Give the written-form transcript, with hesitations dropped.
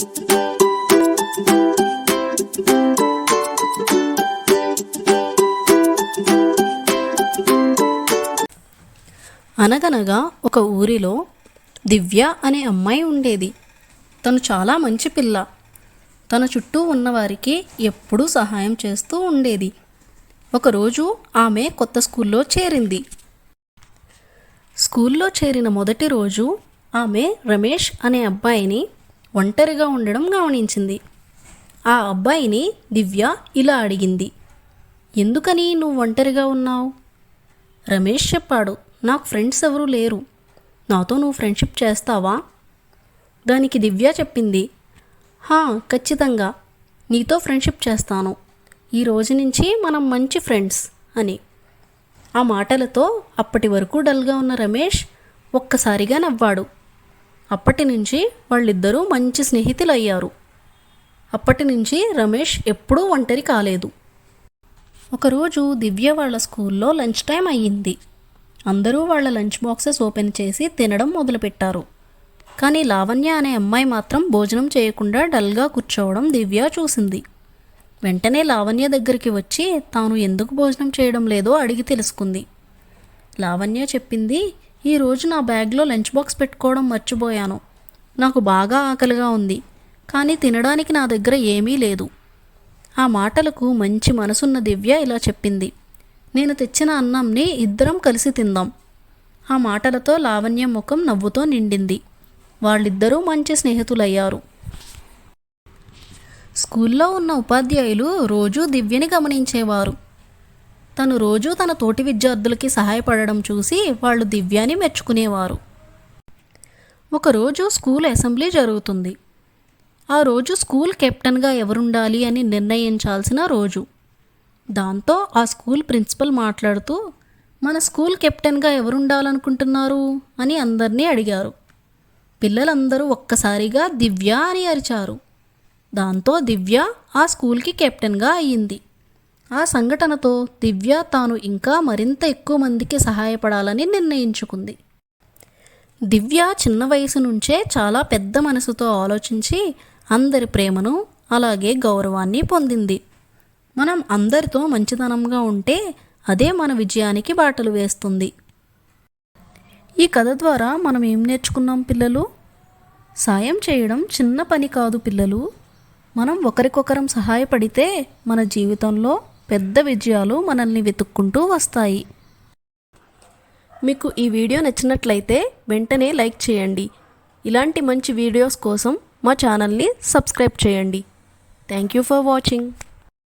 అనగనగా ఒక ఊరిలో దివ్య అనే అమ్మాయి ఉండేది. తను చాలా మంచి పిల్ల. తన చుట్టూ ఉన్నవారికి ఎప్పుడూ సహాయం చేస్తూ ఉండేది. ఒకరోజు ఆమె కొత్త స్కూల్లో చేరింది. స్కూల్లో చేరిన మొదటి రోజు ఆమె రమేష్ అనే అబ్బాయిని ఒంటరిగా ఉండడం గమనించింది. ఆ అబ్బాయిని దివ్య ఇలా అడిగింది, "ఎందుకని నువ్వు ఒంటరిగా ఉన్నావు?" రమేష్ చెప్పాడు, "నాకు ఫ్రెండ్స్ ఎవరూ లేరు. నాతో నువ్వు ఫ్రెండ్షిప్ చేస్తావా?" దానికి దివ్య చెప్పింది, ఖచ్చితంగా నీతో ఫ్రెండ్షిప్ చేస్తాను. ఈ రోజు నుంచి మనం మంచి ఫ్రెండ్స్ అని. ఆ మాటలతో అప్పటి వరకు డల్గా ఉన్న రమేష్ ఒక్కసారిగా నవ్వాడు. అప్పటి నుంచి వాళ్ళిద్దరూ మంచి స్నేహితులు అయ్యారు. అప్పటి నుంచి రమేష్ ఎప్పుడూ ఒంటరి కాలేదు. ఒకరోజు దివ్య వాళ్ళ స్కూల్లో లంచ్ టైం అయ్యింది. అందరూ వాళ్ళ లంచ్ బాక్సెస్ ఓపెన్ చేసి తినడం మొదలుపెట్టారు. కానీ లావణ్య అనే అమ్మాయి మాత్రం భోజనం చేయకుండా డల్గా కూర్చోవడం దివ్య చూసింది. వెంటనే లావణ్య దగ్గరికి వచ్చి తాను ఎందుకు భోజనం చేయడం లేదో అడిగి తెలుసుకుంది. లావణ్య చెప్పింది, "ఈరోజు నా బ్యాగ్లో లంచ్ బాక్స్ పెట్టుకోవడం మర్చిపోయాను. నాకు బాగా ఆకలిగా ఉంది, కానీ తినడానికి నా దగ్గర ఏమీ లేదు." ఆ మాటలకు మంచి మనసున్న దివ్య ఇలా చెప్పింది, "నేను తెచ్చిన అన్నంని ఇద్దరం కలిసి తిందాం." ఆ మాటలతో లావణ్య ముఖం నవ్వుతో నిండింది. వాళ్ళిద్దరూ మంచి స్నేహితులయ్యారు. స్కూల్లో ఉన్న ఉపాధ్యాయులు రోజూ దివ్యని గమనించేవారు. తను రోజూ తన తోటి విద్యార్థులకి సహాయపడడం చూసి వాళ్ళు దివ్యని మెచ్చుకునేవారు. ఒకరోజు స్కూల్ అసెంబ్లీ జరుగుతుంది. ఆ రోజు స్కూల్ కెప్టెన్గా ఎవరుండాలి అని నిర్ణయించాల్సిన రోజు. దాంతో ఆ స్కూల్ ప్రిన్సిపల్ మాట్లాడుతూ, "మన స్కూల్ కెప్టెన్గా ఎవరుండాలనుకుంటున్నారు?" అని అందరినీ అడిగారు. పిల్లలందరూ ఒక్కసారిగా దివ్య అని అరిచారు. దాంతో దివ్య ఆ స్కూల్కి కెప్టెన్గా అయ్యింది. ఆ సంఘటనతో దివ్య తాను ఇంకా మరింత ఎక్కువ మందికి సహాయపడాలని నిర్ణయించుకుంది. దివ్య చిన్న వయసు నుంచే చాలా పెద్ద మనసుతో ఆలోచించి అందరి ప్రేమను అలాగే గౌరవాన్ని పొందింది. మనం అందరితో మంచితనంగా ఉంటే అదే మన విజయానికి బాటలు వేస్తుంది. ఈ కథ ద్వారా మనం ఏం నేర్చుకున్నాం పిల్లలు? సాయం చేయడం చిన్న పని కాదు పిల్లలు. మనం ఒకరికొకరం సహాయపడితే మన జీవితంలో పెద్ద విజయాలు మనల్ని వెతుక్కుంటూ వస్తాయి. మీకు ఈ వీడియో నచ్చినట్లయితే వెంటనే లైక్ చేయండి. ఇలాంటి మంచి వీడియోస్ కోసం మా ఛానల్ని సబ్స్క్రైబ్ చేయండి. Thank you for watching.